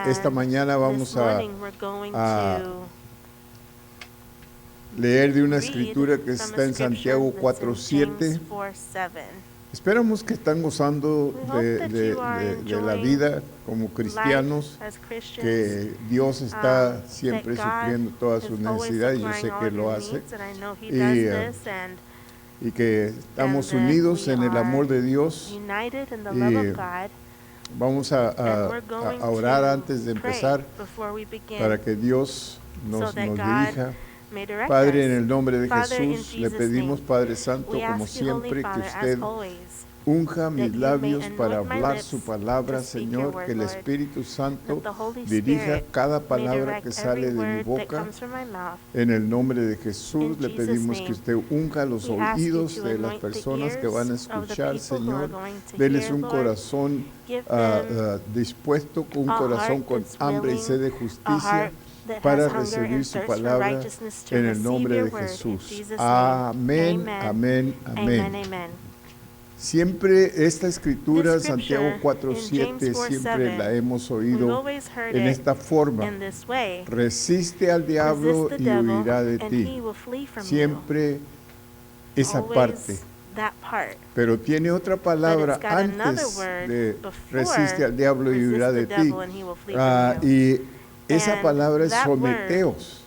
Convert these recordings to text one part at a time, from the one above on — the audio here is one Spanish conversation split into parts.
esta mañana vamos this a morning we're going a to leer de una read escritura que from está a en scripture Santiago that's in 4:7. James 4:7. Esperamos que están gozando We hope that you are de la enjoying vida como life cristianos, as Christians, que Dios está that siempre God supliendo todas is sus always necesidades, yo supplying sé all que of lo your hace, needs, and I know He y, does this, y que estamos that unidos we en el are amor de Dios. united in the Y love of God, vamos and we're going a orar to antes de pray empezar before we begin, para que Dios so nos that God dirija. may direct Padre, en us. el nombre de Father, in Jesús, le Jesus' pedimos, name, Padre Santo, we como ask you, Holy siempre, que Father, usted as always, unja mis that you may labios para anoint my hablar lips su palabra, to speak your Señor, word, que el Lord. Espíritu Santo That the Holy dirija Spirit cada may palabra que direct sale every de mi word that boca. comes from my mouth. En el nombre de Jesús, In le Jesus' pedimos que name, usted unja los we ask you oídos to de las anoint the personas que van a ears of the escuchar, people who are Señor. going to Deles hear, un Lord. corazón Give them dispuesto, un a corazón heart con that's hambre y willing, sed de a justicia heart that para has hunger recibir and su thirst for palabra righteousness to en el receive nombre your de word. In Jesús. Jesus' name, Amén, amen. amén, Amen, amén. amen. Siempre esta This escritura, scripture Santiago in 4:7, James siempre la 4:7, hemos we've oído always heard en it esta forma. in this way. Resiste al Resist diablo the y devil, huirá de and ti. he will flee from you. Siempre esa parte. Always that part. Pero tiene otra But palabra it's got another antes word de before resiste al diablo y resist huirá the de ti. devil and he will flee from you. Y esa And palabra es that word someteos.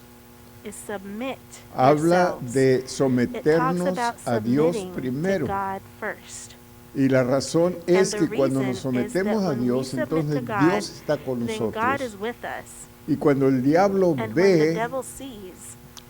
is submit Habla yourselves. de It talks someternos about a Dios submitting to primero. God first. Y la razón es And the que cuando nos reason is that sometemos a when we Dios, submit entonces to God, Dios está con then God nosotros. is with us. Y cuando el diablo And when the ve devil sees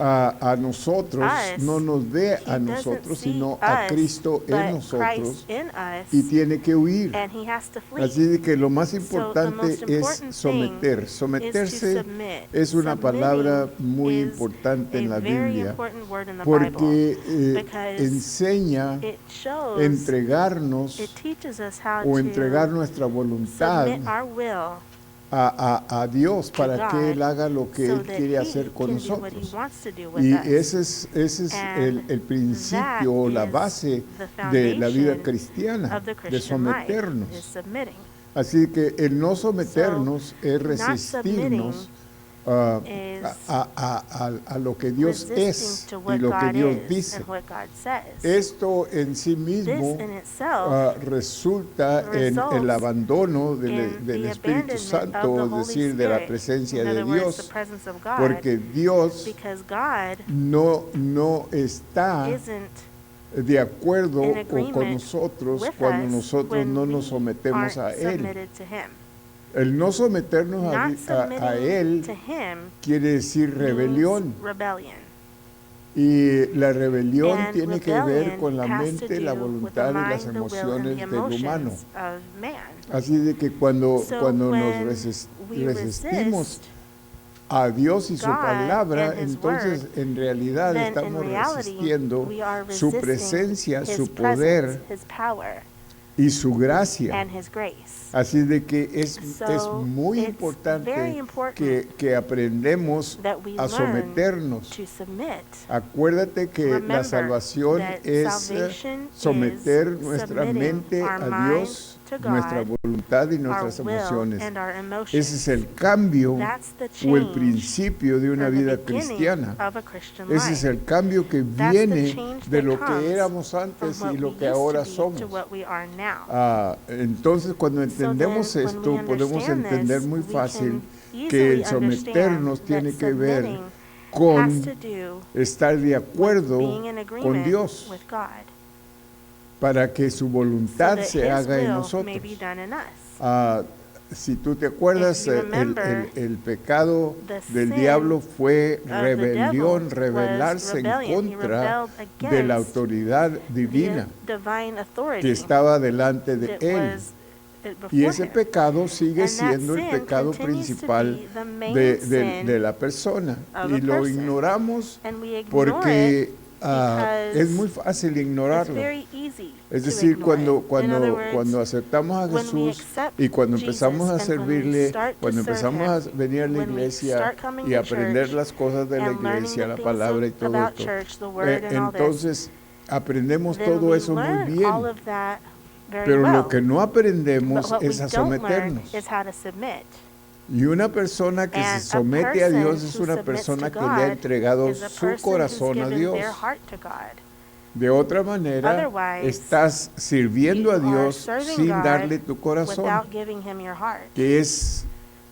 a nosotros, us, no nos ve he a doesn't nosotros, see sino a us, Cristo en but nosotros, Christ in us, y tiene que huir. and he has to flee. Así de que lo más So the importante most es important someter. thing is to Someterse submit. es una palabra Submitting muy is importante a en la very Biblia, important word in the porque Bible, because enseña it shows, entregarnos it teaches us how o to entregar nuestra voluntad submit our will a Dios para to que God, Él haga lo que so Él that quiere he hacer con can do what he nosotros. wants to do with Y us. ese es And el principio o la that base is de la vida the cristiana, of the de Christian life, is someternos. submitting. Así que el no someternos es not resistirnos is a lo que Dios resisting es to y what lo que God Dios is dice. and what God says. Esto en sí mismo This in itself resulta en el results abandono in del the Espíritu abandonment Santo, of the es Holy decir, de la Spirit. presencia In de other words, the Dios, presence of God, porque Dios because God no está isn't de acuerdo in o con agreement nosotros with cuando us nosotros when no we nos sometemos a aren't Él. submitted to Him. El no someternos Not a submitting Él to Him quiere decir rebelión. means rebellion. Y la rebelión And tiene que ver rebellion con la has to mente, la do with the voluntad y las mind, the will, and the emociones del humano. emotions of man. Así de que cuando So nos when we resistimos resist a Dios y su God palabra, and His entonces word, en realidad then in estamos reality resistiendo we are su resisting presencia, His su presence, poder His power, y su gracia. and His grace. Así de que es So muy it's importante very important que aprendemos that we a learn someternos. to submit. Acuérdate que la Remember salvación that es salvation someter is nuestra submitting mente our a mind Dios, to God, nuestra voluntad y our nuestras will emociones. and our emotions. Ese es el cambio That's the o el change principio de una or the vida beginning cristiana. of a Christian Ese es life. el cambio que That's the viene change de that lo que comes éramos from antes what y we lo que used ahora to be somos. to what we are now. Entonces, cuando entendemos then, when esto, we podemos understand entender this, muy we fácil can que el easily someternos understand tiene that que ver submitting has con to do estar de with acuerdo being in con agreement Dios with God, para que su so voluntad that se His haga en will nosotros. may be done in us. Si tú te acuerdas, If you remember, el pecado the del sin diablo fue of the rebelión, devil rebelarse was en rebellion. He contra rebelled de la against autoridad divina the divine authority que estaba delante de that él. was before Y ese him. pecado sigue And that siendo el sin pecado continues to principal be the main de sin la persona. of Y a lo person. ignoramos And we ignore porque it because es muy fácil it's ignorarlo. very easy Es to decir, ignore it. In other words, cuando aceptamos a when we Jesús accept y cuando empezamos a Jesus and when we servirle, start to cuando serve empezamos a Him, venir a la when we iglesia start coming y to aprender church las cosas de la and learning iglesia, the la things palabra y todo about esto, church, the word and all this, entonces aprendemos then todo we eso muy learn bien. all of that very Pero well. lo que no But aprendemos what we es a don't learn someternos. is how to submit. Y una persona que se And a somete a Dios person es who una submits persona to que le ha God entregado is a su person who's corazón a given Dios. their heart to God. De otra manera, Otherwise, estás sirviendo a you are Dios serving sin God darle tu corazón, without giving him your heart, que es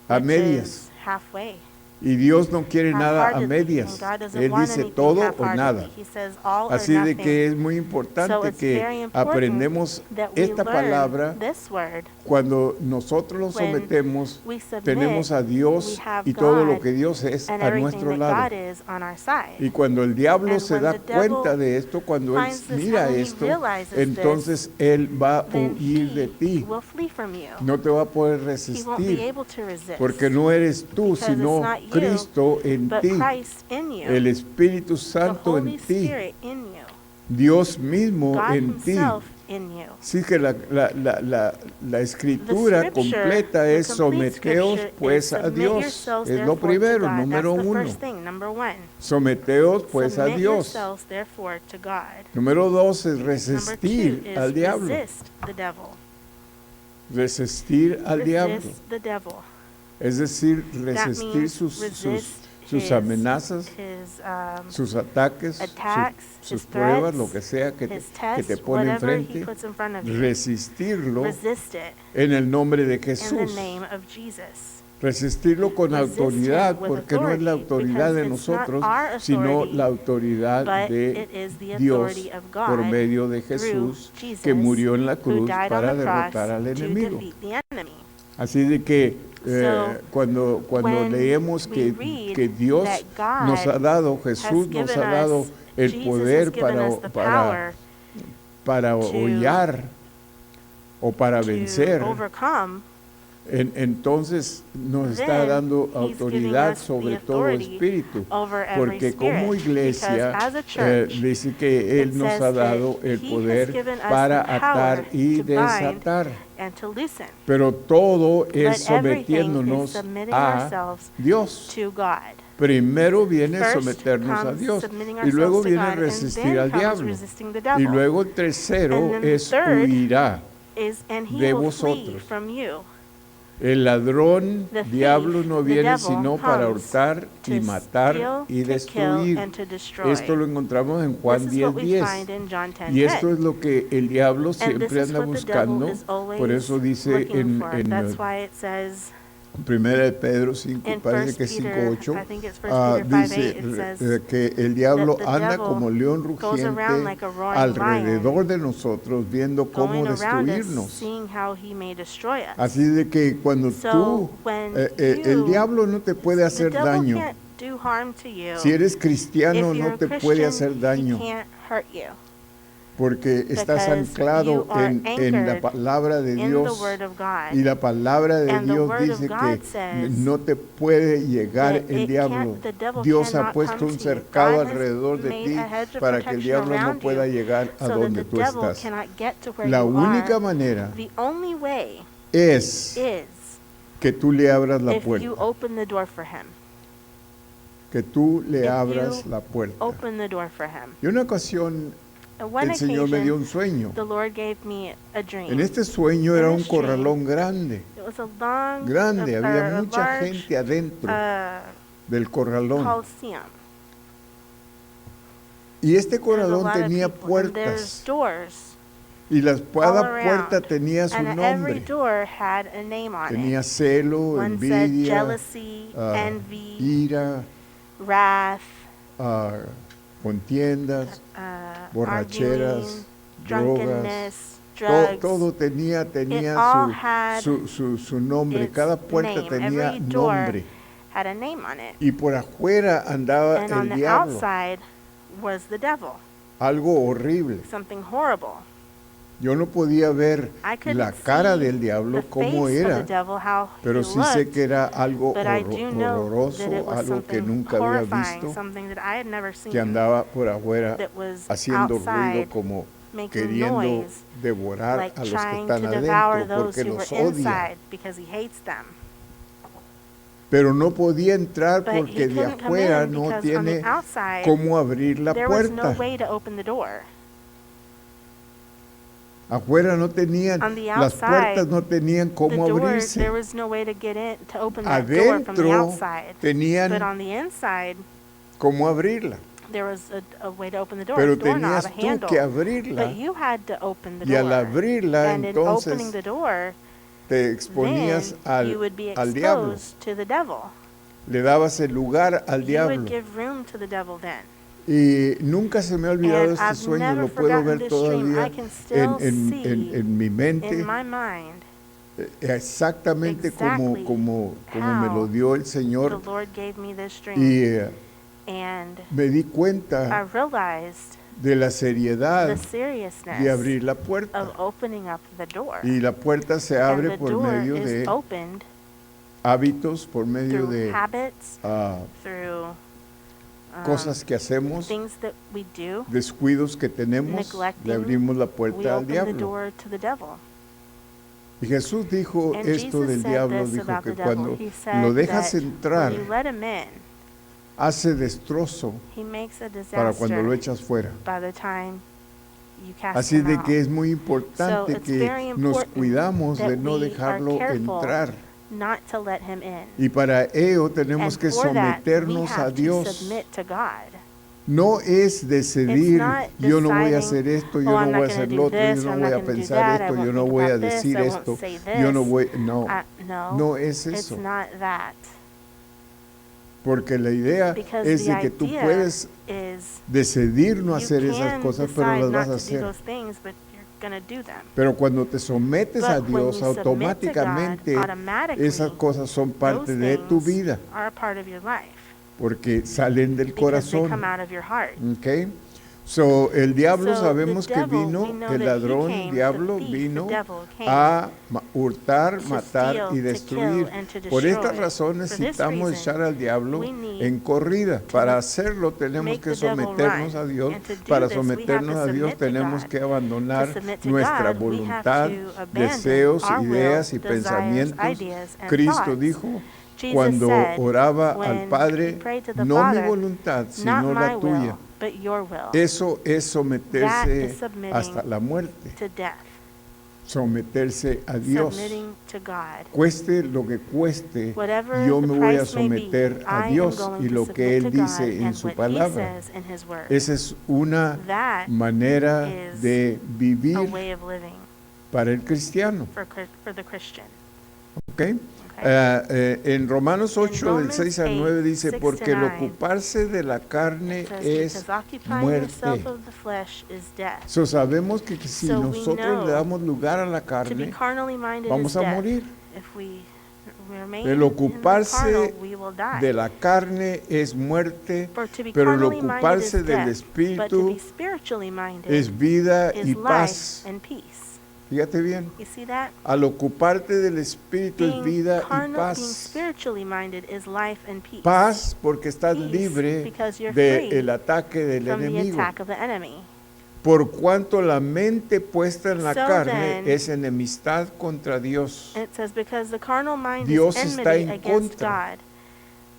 a which medias. is halfway. Y Dios no quiere nada a Half-heartedly, medias. and God doesn't Él want dice anything todo o half-heartedly. nada. He says all or Así de nothing. que es muy So importante it's very que important aprendemos that we esta learn palabra. this word. Cuando nosotros nos When sometemos, we submit, tenemos a we Dios have y todo lo God que Dios es and a everything nuestro that lado. God is on our side. Y cuando el diablo And se when da the devil cuenta de esto, cuando él finds this mira out, when he esto, realizes entonces él va a Then huir de he ti. will flee from you. No te va a poder He won't be resistir, able to resist. porque no eres tú, Because it's sino not you, Cristo en but ti, Christ in you, el Espíritu the Santo Holy en ti, Spirit in you, Dios mismo God en ti. himself in you. Sí que la escritura The scripture, completa the es complete someteos scripture pues is a submit Dios. yourselves Es lo therefore to primero, God. número That's the uno. first thing, number one. Someteos pues a Submit Dios. yourselves therefore to God. Número dos es Number resistir two is al diablo. resist the devil. Resistir al diablo. Resist the devil. Es decir, That resistir means sus resist his amenazas, sus sus ataques, attacks, sus his pruebas, threats, lo que sea que his te tests, pone whatever he enfrente, puts in front of you. resistirlo Resist it en el nombre de in the Jesús. name of Jesus. Resistirlo con Resist autoridad, him with porque no es la authority, autoridad de because it's not nosotros, our sino authority, la autoridad but de it is the Dios authority of God por medio de through Jesús, Jesus, que murió en la who cruz died para on the cross derrotar al to enemigo. defeat the enemy. Así de que So, cuando when leemos we read que Dios that God nos ha dado, Jesús has nos given ha dado us, el Jesus poder has given us the power para to- hollar o para to vencer, overcome, entonces nos está then dando he's autoridad giving us sobre the todo authority espíritu. over every Porque como spirit. iglesia Because as a church, dice que Él it nos says ha that dado el he has poder given us para the atar power y to bind desatar. and to loosen. Pero todo es But everything is sometiéndonos submitting a ourselves Dios. to God. Primero viene First someternos a comes Dios submitting y luego ourselves to viene God, and resistir then al comes diablo. resisting the Y devil. luego el tercero And then the es third huirá. And he de will flee vosotros. from you. El ladrón, The thief, diablo, no the viene devil, sino para comes hurtar y to matar steal, y to kill, destruir. and to destroy. Esto lo encontramos en Juan This is what we 10:10. find in John 10:10. Y esto es lo que el diablo And siempre this is anda what the devil buscando. is always Por eso dice looking for. en That's why it says Primera de Pedro 5, in parece 1 que Peter, 5:8, I think it's 1 Peter 5:8, dice it says que el diablo that the anda devil como león goes around like rugiente a roaring alrededor lion, de nosotros, viendo cómo going around us, destruirnos. seeing how he may destroy us. Así de que cuando So, tú, when el you- diablo no te puede The hacer devil daño. can't do harm to you. Si eres cristiano, If you're no a te Christian, puede hacer he daño, can't hurt you. porque estás Because anclado you are en la anchored palabra de in the Dios. Word of God. Y la palabra de And the Dios Word of dice God que says no te puede llegar that el it diablo. can't- the devil Dios ha cannot puesto come un to you. cercado God has alrededor de made ti a hedge of para que el protection diablo no around pueda you llegar a so that donde the tú devil estás. cannot get to where La you única are. manera The only way es is que tú le abras la if you puerta, open the door for him. que tú le If abras you la puerta. Open the door for him. Y una ocasión On one el Señor me dio occasion, un sueño. the Lord gave me a dream. En este sueño In era un this dream, corralón grande, It was a long, grande, había a mucha large, gente adentro uh, del corralón. Coliseum. Y este There's a corralón lot of tenía people, and there's puertas. doors Y cada all around, puerta tenía su and every nombre. door had a name on Tenía it. celo, One said envidia, jealousy, envy, ira, wrath, contiendas, borracheras, arguing, drogas. drunkenness, drugs. Todo tenía It all had su nombre. its Cada puerta name. tenía Every door nombre. had a name on it. Y por afuera andaba And on el the diablo. outside was the devil, Algo horrible. something horrible. Yo no podía ver I couldn't la cara see del diablo the cómo face of era, the devil, how pero he sí sé looked, que era algo but I do know horroroso, that it was algo que something nunca había horrifying, visto, something that I had never seen, que andaba por afuera that was haciendo ruido outside, como making queriendo noise, devorar like a los que trying están to devour adentro those porque who were los odia. inside because he hates them. Pero no podía entrar But he porque de couldn't come afuera in no because on tiene the outside cómo abrir la there was no puerta. way to open the door. Afuera no tenían, On the las puertas outside, no tenían The cómo door, abrirse. there was no way to get in, to open that door from the Adentro outside. But tenían on the inside, cómo abrirla, there was a way to open the door, pero a doorknob, tenías a tú handle. que abrirla But you had to open the y al door. abrirla And in opening entonces the door, te exponías then you would be al diablo, exposed to the devil. le dabas el lugar al You would diablo. give room to the devil then. Y nunca se me ha olvidado And este I've sueño, never lo puedo forgotten ver this dream. todavía I can still see en mi mente, in my mind exactamente exactly como me lo how dio el the Señor. Lord gave me this dream. Y And me di I cuenta realized de la the seriedad seriousness de abrir la of puerta. opening up the door. Y la puerta se And abre the por door medio is de opened hábitos, por medio through de habits, ah, through cosas que hacemos, things that we do. descuidos que tenemos, neglecting, le abrimos la We puerta al open the diablo. door to the devil. Y Jesús dijo And esto Jesus del said diablo, this dijo about que the devil. cuando He said lo dejas that entrar, when you let him in, hace destrozo he makes a para cuando lo disaster echas fuera. by the time you cast Así him de out. que es muy So importante it's que very nos important cuidamos de that no we are dejarlo careful entrar. not to let him in. Y para ello tenemos And que for that, we someternos a have to Dios. submit to God. No es decidir, not yo no voy a deciding, hacer esto, "Oh, yo I'm no not voy a gonna hacer do lo otro, this, yo no I'm voy not a gonna do pensar that, I esto, won't yo no think voy a about this, decir I won't esto, say yo no this." voy, no, No, no es it's eso. not that. Porque la idea Because es the de que tú idea puedes is decidir no you hacer esas can cosas, pero decide las not vas a to do hacer. those things, but you're gonna do them. Pero cuando te sometes a But when Dios, you submit to God, automáticamente automatically, esas cosas son parte those de tu things vida, are a part of your life porque salen del because they come corazón. out of your heart. ¿Ok? So, el diablo So, sabemos the que devil, vino, we know el that he ladrón, came, diablo the thief, vino the devil came a hurtar, to matar steal, y to destruir. kill, and to Por estas destroy. razones For this necesitamos reason, echar al diablo we need en corrida. to Para hacerlo tenemos make que the devil someternos run. a Dios. And to do Para this, we have to someternos a Dios submit to tenemos God. que To abandonar submit to nuestra God, we have voluntad, to abandon deseos, our will, ideas y desires, pensamientos. ideas, and Cristo thoughts. dijo, Jesus cuando said, oraba al when Padre, he prayed to the no mi Father, voluntad, not sino my la tuya. will, but your will. Eso es That someterse is submitting hasta la muerte, to death, someterse a Dios. submitting to God. Cueste lo que cueste, Whatever yo the me voy a price may be, someter a I am Dios going y to lo que submit Él to dice God en and su what he palabra. says in his word. Esa es una That manera is de a vivir way of living para el cristiano. for the Christian. ¿Ok? Okay? En Romanos 8, del Romans 6 al 9 dice, 8, 6 porque el to 9, ocuparse de la carne It says, es because occupying muerte. yourself of the flesh is death. So, sabemos que si So we nosotros know le damos lugar a la To be carne, carnally minded vamos is a death. morir. If we remain El in the ocuparse carnal, we will die. de la carne es muerte, For to be pero el carnally minded ocuparse is del death, but to Espíritu be spiritually minded es vida is y life paz. and peace. Fíjate bien, You see that? al ocuparte del Espíritu es Being vida y being paz. spiritually minded is life and peace. Paz porque estás Peace, libre because you're free del ataque del from the enemigo. attack of the enemy. Por cuanto la mente puesta en la So carne then, es enemistad contra Dios. And it says, because the carnal mind Dios is está enmity en against contra.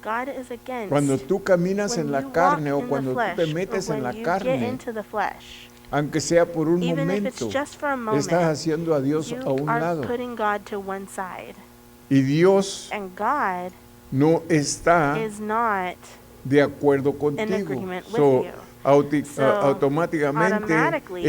God. God is against. Cuando tú caminas when en la you walk carne o in cuando the tú flesh, te or metes en when la you get carne, into the flesh, aunque sea por un even if it's momento, just for a moment, estás haciendo a Dios you a un are lado. putting God to one side. Y Dios And God no está is not de acuerdo in contigo. agreement with So, you. So, automáticamente automatically,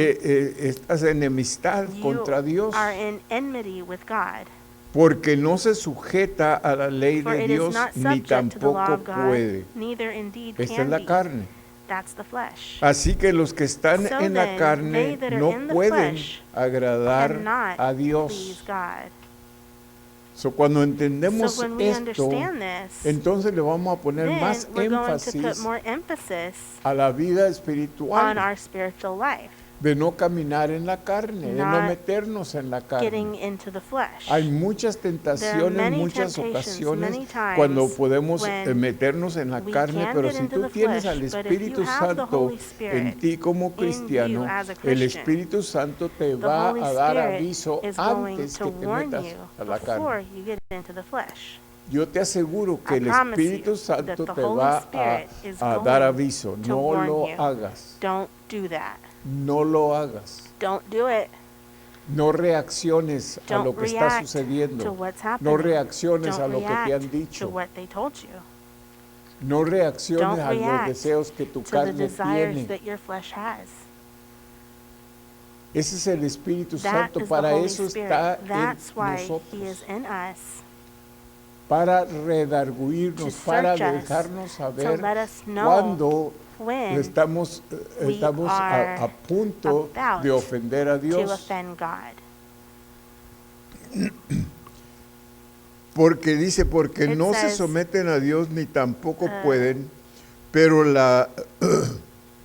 estás en enemistad You contra Dios, are in enmity with God. porque no se sujeta a la ley For de it is Dios not ni subject to the law tampoco of God, puede. neither indeed Esta es can la be. carne. That's the flesh. Así que los que están So en la then, carne they that are no in the pueden flesh agradar cannot a please Dios. God. So, cuando entendemos So when we esto, understand this, entonces le vamos a poner then más we're going to énfasis put more emphasis a la vida on espiritual, our spiritual life, de no caminar en la carne, de no not meternos en la getting carne. into the flesh. Hay muchas There are tentaciones, many muchas temptations, ocasiones many times cuando podemos when meternos en la we carne, can pero get si into tú the tienes flesh, al but if Espíritu you have the Santo Holy en Spirit ti como cristiano, as a el Christian, Espíritu Santo te the va Holy a dar Spirit aviso is going antes to que te warn metas you a la before carne. you get into the flesh. Yo te aseguro que I el promise Espíritu you Santo that te the Holy va Spirit is a dar going aviso. to No warn lo you. hagas. Don't do that. No lo hagas. Don't do it. No reacciones a Don't lo que está react to sucediendo. what's No happening. reacciones a Don't lo que te han react to dicho. what they told you. No reacciones Don't a los react deseos que tu to the carne desires tiene. that your flesh has. Ese es el Espíritu That Santo. is the Para Holy eso Spirit. está That's en why He nosotros. is in us, Para to redarguirnos, para search us, dejarnos to saber let us know cuando when estamos we are a punto about de ofender a to Dios. offend God. Porque dice, porque It no se says, someten a Dios ni tampoco pueden, pero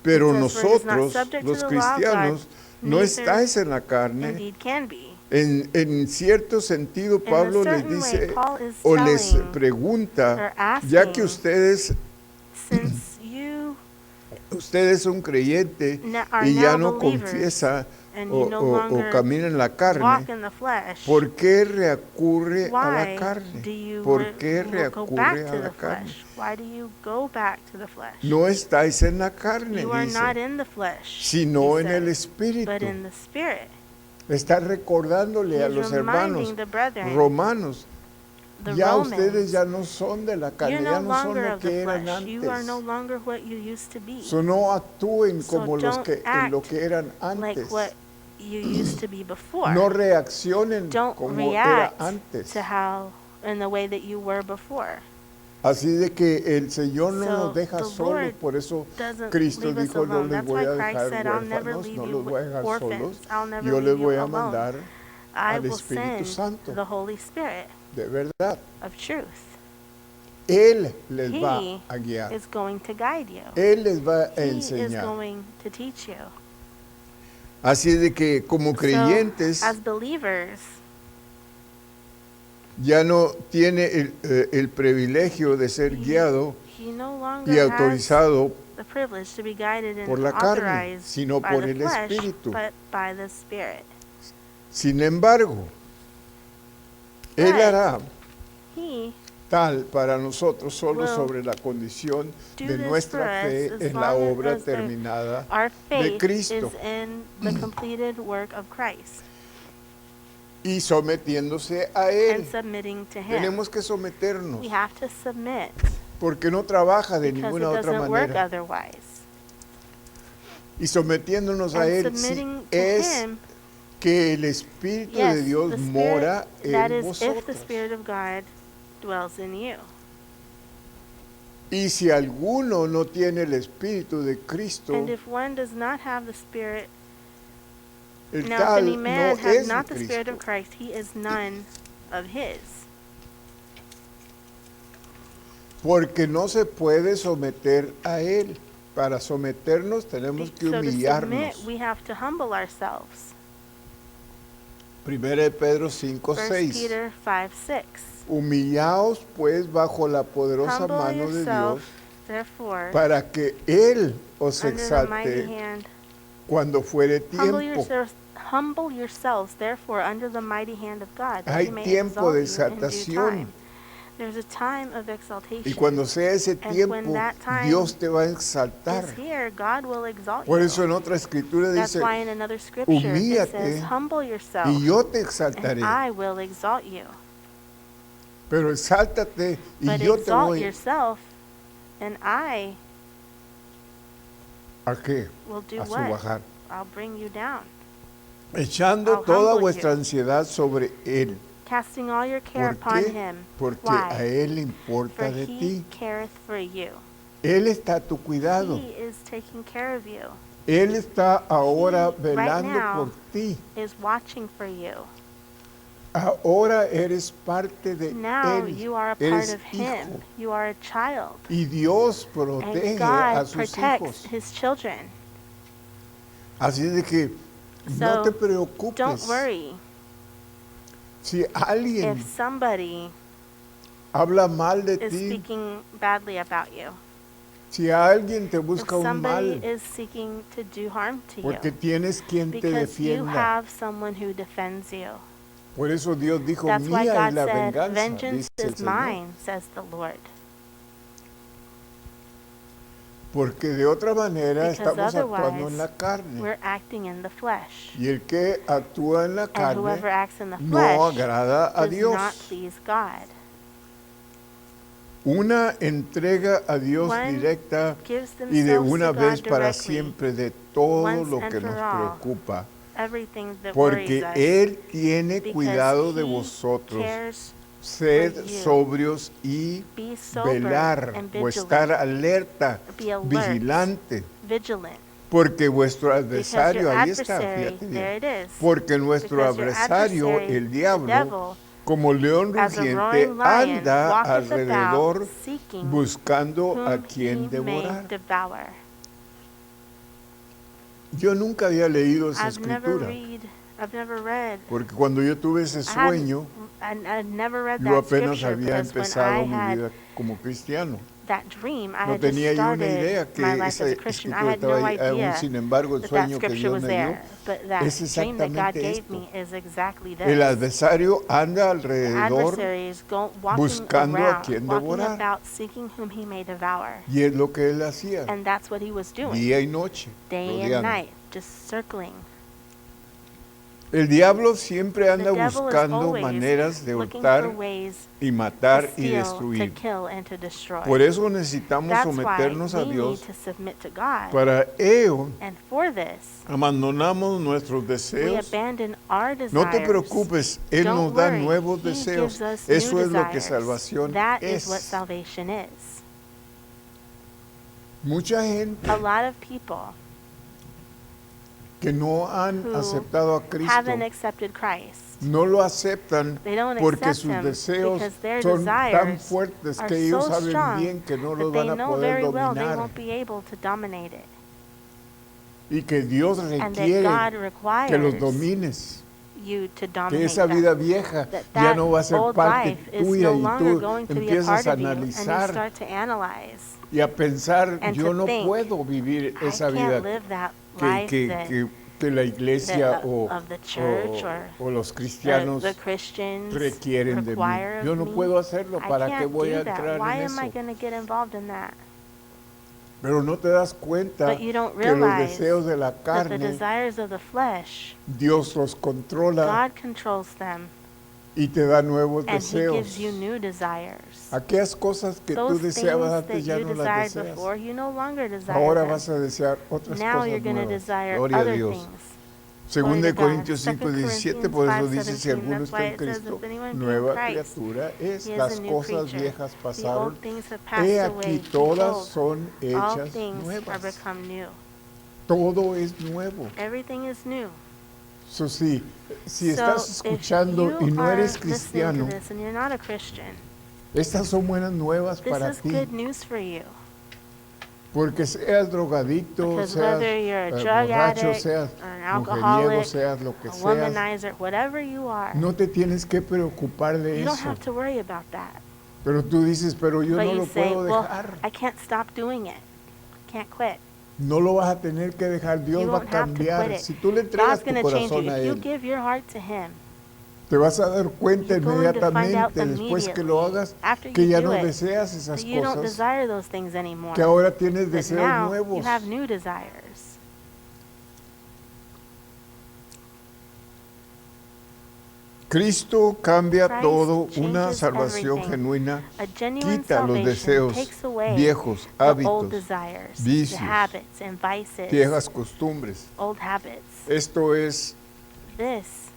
pero it says, "For it is not nosotros, subject to los the law of God, cristianos, no neither estáis en la carne. indeed can be." En cierto sentido, In a Pablo les certain way, dice Paul is o les telling pregunta, or asking, ya que ustedes since you son creyentes are y ya now no believers confiesa and o, you no o longer camina en la walk carne, in the flesh, ¿por qué recurre a la why carne? do you ¿Por qué go back recurre a to la the carne? flesh? Why do you go back to the flesh? No estáis en la carne, You are not dice, in the flesh, sino he en el says, Espíritu. but in the Spirit. Está recordándole a He's los hermanos reminding the brethren, romanos, the ya Romans, ustedes ya no son de la you're carne, no ya no son longer lo of the que eran flesh. You are no antes. longer what you used to be. So, no actúen So como los don't que en lo act que eran like antes. what you used to be before. No reaccionen Don't como era react antes. to how in the way that you were before. Así de que el Señor no So nos deja the solos, Lord por eso doesn't Cristo leave us dijo, no alone. les That's voy why a Christ dejar said, "I'll never huérfanos, leave no you los voy a dejar solos, orphans. I'll never yo les leave you voy a alone. mandar I al will Espíritu send Santo, the Holy Spirit de verdad. of truth. Él les va He a guiar, is going to guide you. Él les va a He is enseñar. going to teach you." Así de que como creyentes So, as believers, ya no tiene el privilegio de ser guiado he no longer y has autorizado the privilege to be guided and por la carne, authorized sino by por the el flesh, Espíritu. but by the Spirit. Sin embargo, Él But hará He tal para nosotros solo will sobre la condición do de this nuestra for us fe as en la long obra as terminada our de faith Cristo is in the completed work of Christ y sometiéndose a Él. and submitting to Him. Tenemos que someternos We have to submit porque no trabaja de because ninguna it otra doesn't work manera. otherwise. Y sometiéndonos a And Él submitting to es Him, que el Espíritu yes, de Dios the mora Spirit, that en is, if the vosotros. Spirit of God dwells in you. Y si alguno no tiene el Espíritu de Cristo, And if one does not have the Spirit, el now if any tal man no has es not de the Spirit of Cristo. Christ, he is none of His. Porque no se puede someter a Él. Para someternos tenemos que So to submit, humillarnos. we have to humble ourselves. Primera de Pedro 1 5:6. Peter 5:6. Humillaos pues bajo la poderosa Humble mano de Dios yourself, therefore, para que Él os under the mighty exalte hand. cuando fuere Humble tiempo. yourselves, therefore, under the mighty hand of God, that Hay He may tiempo de exalt you in due exaltación. time. There's a time of exaltation. Y cuando sea ese And tiempo, when that time Dios te va a exaltar. is here, God will exalt Por you. eso en otra escritura That's dice, why in another scripture it humíllate says, "Humble yourself, y yo te and exaltaré. I will exalt you." Pero exáltate y But yo te exalt voy yourself, and I a qué? will do A what? subajar. I'll bring you down. Echando I'll toda humble vuestra you. ansiedad sobre Él. Casting all your care ¿Por upon qué? Him. Porque Why? a Él le For importa de He ti. careth for you. Él está a tu cuidado. He is taking care of you, Él está ahora He, right velando now, por ti. is watching for you. Ahora eres parte de Now Él. you are a part Eres of Him. hijo. You are a child. Y Dios protege And a God sus protects hijos. His children. Así de que no So, te preocupes. Don't worry Si alguien if somebody habla mal de is ti, speaking badly about you. si alguien te If busca un somebody mal, is seeking to do harm to porque you. tienes quien te Because you defienda. have someone who defends you. Por eso Dios dijo, That's why mía es God la said, venganza, "Vengeance dice el is Señor. mine," says the Lord. Porque de otra manera Because estamos actuando otherwise, en la carne. we're acting in the flesh. Y el que actúa en la And whoever carne acts in the no flesh agrada a does Dios. not please God. Una entrega a Dios One directa gives y de themselves una to God vez para directly, siempre de todo once lo and que for nos all, preocupa. everything that Porque worries us. Él tiene Because cuidado de He vosotros. cares. Sed for you. sobrios y Be sober velar and o estar vigilant. alerta, Be alert. vigilante. Vigilant. Porque vuestro Because adversario, your ahí está, adversary, fíjate there bien. it is. Porque nuestro Because your adversario, adversary, el the diablo, devil, como león as a rugiente, roaring lion, anda walketh alrededor about, seeking buscando a whom quien he may devorar. devour. Yo nunca había leído esa I've escritura, never read. porque cuando yo tuve ese sueño, I'd never read yo that apenas scripture había because when empezado I mi had vida como cristiano. that dream, I No had just tenía yo una started idea my que life esa as a Christian. I escritura had no estaba ahí. Aún idea sin embargo, el that sueño que scripture Dios was me dio there. But that es dream that God exactamente gave esto. me is exactly this. El adversario anda The alrededor adversary is walking buscando a around, quien walking devorar. about, seeking whom he may devour. Y es lo que él hacía, And that's what he was doing, día y noche, day and rodeando. night, just circling. El diablo siempre anda The devil is buscando always maneras de looking hurtar for ways y to matar y steal, to destruir. kill, and to destroy. Por eso necesitamos That's why someternos a we need Dios. to submit to God. Para ello, And for this, abandonamos nuestros we deseos. abandon our desires. No te preocupes, Él Don't nos da worry, nuevos He deseos. gives us Eso new es lo que desires. salvación That is what es. salvation is. Mucha gente A lot of people que no han who aceptado a Cristo haven't accepted Christ. no lo aceptan They don't porque accept sus Him deseos because their son tan desires fuertes are que ellos so saben strong bien que no los that they van a know poder very well they dominar won't be able to dominate it. y que Dios And that requiere God que los requires domines. you to Que dominate esa them. vida vieja That ya no va a ser old parte life is tuya no y longer tú going to be a empiezas part a of you, and you analizar start to analyze. y a pensar, and yo to no think, puedo vivir I esa can't vida live that que, life que, that que, que la iglesia of the church o los cristianos the Christians requieren de mí. require Yo of no me. puedo hacerlo, I ¿para qué can't voy a do that. entrar Why en am I eso? going to get involved in that? Pero no te das cuenta But you don't que los realize deseos de la that the carne, desires of the flesh, Dios los controla God controls them, y te da nuevos and He deseos. gives you new desires. Aquellas cosas que tú Those deseabas things antes that ya you no las desired deseas. before, you no longer desire Ahora them. vas a desear otras Now cosas you're going to nuevas. desire Gloria a other Dios. things. Según Glory de to God. Corintios 5, 2 17, por eso Corinthians dice, si 5:17, alguno that's está why en it says, Cristo, if anyone be in nueva Christ, criatura es. he is Las a new cosas creature. viejas The pasaron. old things have passed He away. aquí todas Behold, son all hechas things are nuevas. become new. Todo es nuevo. Everything is new. So, si So estás if escuchando y you no are eres listening cristiano, to this and you're not a Christian, estas son buenas nuevas this para is ti. good news for you. Porque seas drogadicto, Because seas whether you're a drug borracho, addict, seas or an mujeriego, alcoholic, seas lo que a seas, womanizer, whatever you are, no te tienes que preocupar de you don't eso. have to worry about that. Pero tú dices, pero yo But no you lo say, puedo well, dejar. I can't stop doing it. Can't quit. No lo vas a tener que dejar, Dios You va a won't have to quit cambiar. it. Si tú le entregas God's tu going to change corazón it. a If you Él, give your heart to Him, te vas a dar cuenta you're going to find out inmediatamente después que lo hagas after que you ya do no it, deseas esas that you don't cosas, desire those things anymore. que ahora tienes But deseos now you nuevos. have new desires. Cristo cambia Christ todo, una changes salvación everything. genuina A genuine quita los salvation deseos takes away viejos, the old hábitos, desires, vicios, the habits and vices, viejas costumbres. old habits. Esto es This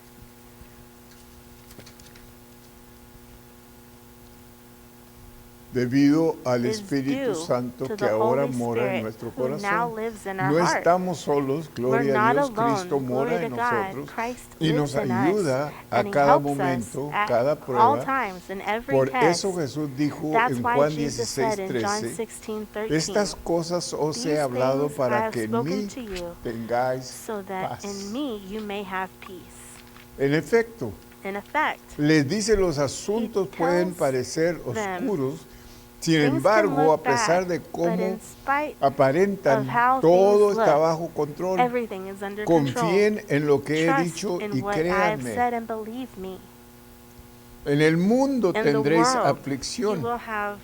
debido al is Espíritu due Santo to que the ahora Holy mora en Spirit nuestro who now corazón. lives in our No heart. estamos solos, We're gloria a not Dios, alone. Cristo mora Glory en to God. nosotros Christ y nos lives in ayuda us, a and He cada helps us momento, at cada all prueba. times in every Por test. eso Jesús dijo That's en why Juan Jesus said in John 16:13, 16:13, estas cosas os he These hablado things I para have que en spoken mí to you, tengáis so that paz. in me you may have peace. En efecto, In effect, les dice los asuntos He pueden tells parecer them, oscuros, sin things can embargo, a look pesar bad, de but in cómo spite aparentan, of how todo things está look, bajo control. everything is under control. Confíen en lo que he Trust dicho in y what I have créanme. said and believe me. En el mundo In the tendréis world, you aflicción, will have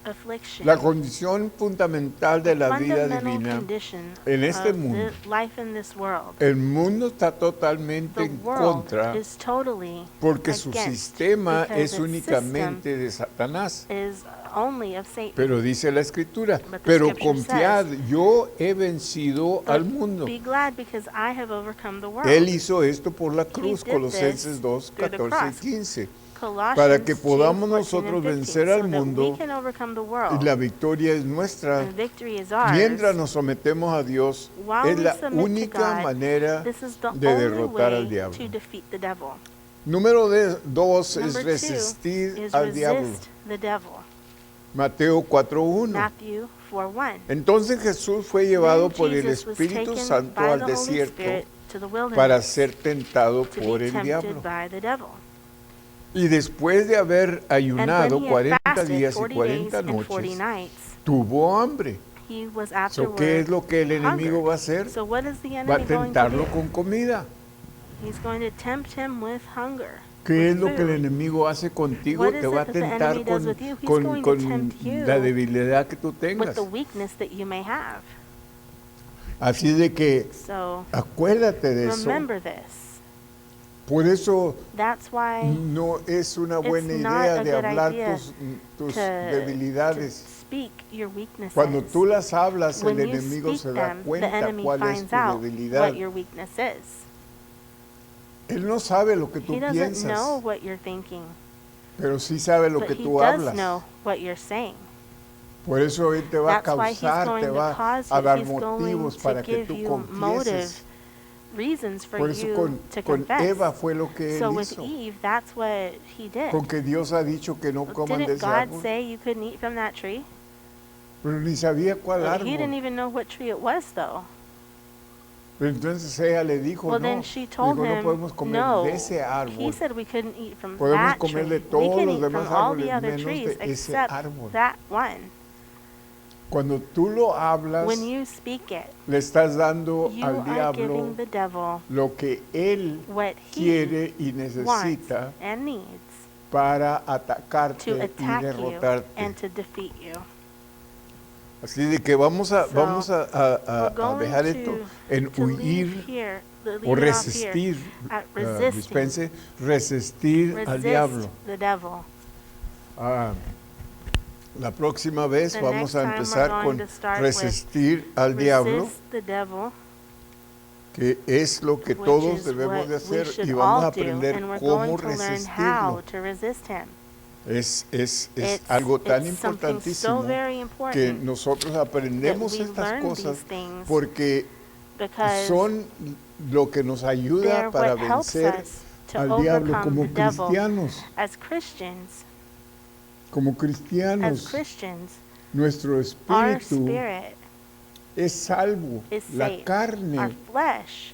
affliction. La condición fundamental de la vida Fundamental divina, condition en este of mundo. life in this world. el mundo está totalmente The en world contra is totally porque su against, sistema because es its únicamente de Satanás. is only of Satan. Pero dice la Escritura, But the pero scripture confiad, yo he vencido But al mundo. be glad because I have overcome the world. Él hizo esto por la cruz, did Colosenses this 2, through the 14 y cross. 15. Colossians para que 2, podamos 14 and nosotros 15, vencer so al that mundo, we can overcome the Y world. la victoria es nuestra. And victory is ours. Mientras nos sometemos a Dios, While es we la submit to única God, manera This is the de only derrotar al way diablo. to defeat the devil. Número 2 es Number 2 resistir is al diablo. resist the devil. Mateo 4:1. Matthew 4:1. Entonces Jesús fue llevado Then por el Jesus was Espíritu taken Santo by al the Holy desierto Spirit to the wilderness para ser tentado to por be el tempted diablo. by the devil. Y después de haber And when ayunado he had 40 fasted días y 40 days 40 and 40 noches, nights, tuvo hambre. he was So, afterward ¿qué es lo que el enemigo hungered. va a hacer? So what is the Va a enemy going to tentarlo do? con comida. He's going to tempt him with hunger. ¿Qué es with lo que el food. enemigo hace contigo? What Te is va a it that the tentar enemy does con, with you? He's con- going to con tempt you la debilidad que tú with tengas. the weakness that you may have. Así de que So acuérdate de eso. remember this. Por eso That's why no es una buena it's not idea a de good hablar idea tus to debilidades. speak your weaknesses. Cuando tú las hablas, When el you enemigo speak se da them, the cuenta enemy cuál es finds tu out debilidad. what your weakness is. Él no sabe lo que tú He doesn't piensas, know what you're thinking, pero sí sabe lo but que he tú does hablas. know what you're saying. Por eso Él te va a That's why he's causar, going te to va cause a you. dar He's going motivos to para que give tú you motive, confieses. reasons for Por eso you con to confess. Eva fue lo que So Él with hizo. Eve, that's what he did. Con que Dios ha dicho que no coman de Didn't ese God árbol. say you couldn't eat from that tree? Pero ni sabía cuál He didn't árbol. even know what tree it was, though. Pero entonces ella le dijo, Well, no, then she told dijo, no him, podemos comer no. de ese He árbol. said we couldn't eat from Podemos that comer tree. de We todos can los eat from demás all the árboles, other menos trees de ese except árbol. that one. Cuando tú lo hablas, When you speak it, le estás dando you al are diablo giving the devil lo que él what he quiere y wants necesita and needs para atacarte to y attack you derrotarte. and to defeat you. Así de que vamos a, So, vamos a We're going dejar esto en to leave huir here, leave o it off here resistir, at resisting, dispense, resistir al resist diablo. the devil. Ah, la próxima vez The vamos next a time we're empezar going con to start resistir al diablo, Resist the devil, que es lo que which todos is debemos what de we hacer should y vamos a all do, aprender and we're cómo going to learn how resistirlo. to resist him. Es It's, algo tan it's something importantísimo so very que important nosotros that aprendemos we estas learn cosas these things porque because son lo que nos ayuda they're para what helps vencer us to al diablo overcome como the devil. cristianos. As Christians, Como as cristianos, Christians, nuestro our espíritu spirit es salvo. is La saved. Our carne, flesh,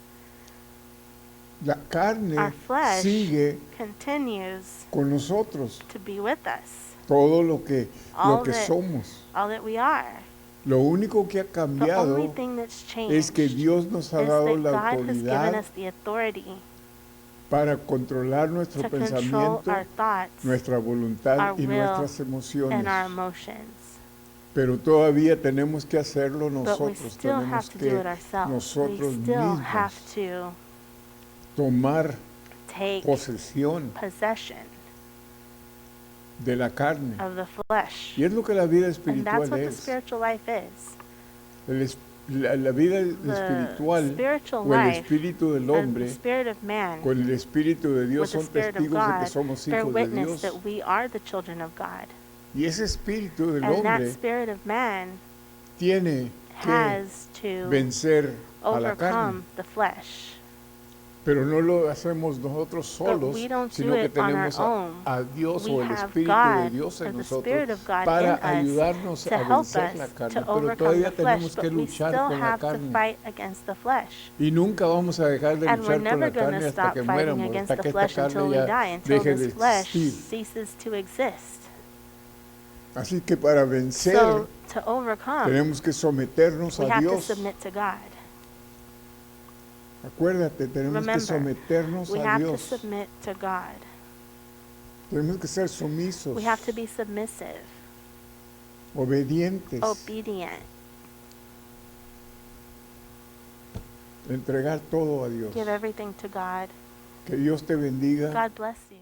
la carne our flesh sigue continues con nosotros. to be with us, Todo lo que All that- somos. all that we are. Lo único que ha The cambiado only thing that's changed es que Dios nos ha is dado that la God has given autoridad us the authority para controlar nuestro to control pensamiento, our thoughts nuestra voluntad our y will, nuestras emociones. and our emotions. Pero todavía tenemos que hacerlo But we nosotros. still have Tenemos to do que it ourselves. We nosotros still have mismos to tomar take posesión possession de la carne. of the flesh. Y es lo que la vida And that's espiritual what the es. spiritual life is. La vida The espiritual spiritual o el life espíritu del and the hombre spirit of man con el espíritu de Dios with the son spirit of testigos de que God somos bear hijos de witness Dios. that we are the children of God. Y ese espíritu del And that hombre spirit of man tiene que has to vencer a la carne. overcome the flesh. Pero no lo hacemos nosotros solos, we don't sino do que it on tenemos our own. a Dios We o el have Espíritu de God, Dios or en the nosotros Spirit of God para in us ayudarnos to a help vencer la us carne. to Pero overcome todavía the flesh, tenemos que but we luchar still con la have to carne. fight against the flesh. Y nunca vamos a dejar de And we're luchar con never la going carne to hasta stop que fighting muéramos, against hasta the que esta flesh until carne we ya die, until deje de this flesh existir. ceases to exist. Así que para vencer So, to overcome, tenemos que someternos we a have to Dios. submit to God. Acuérdate, tenemos que Remember, someternos we a have to Dios. submit to God. Tenemos que ser sumisos. We have to be submissive. obedientes, obedient. entregar todo a Dios. Give everything to God. Que Dios te bendiga. God bless you.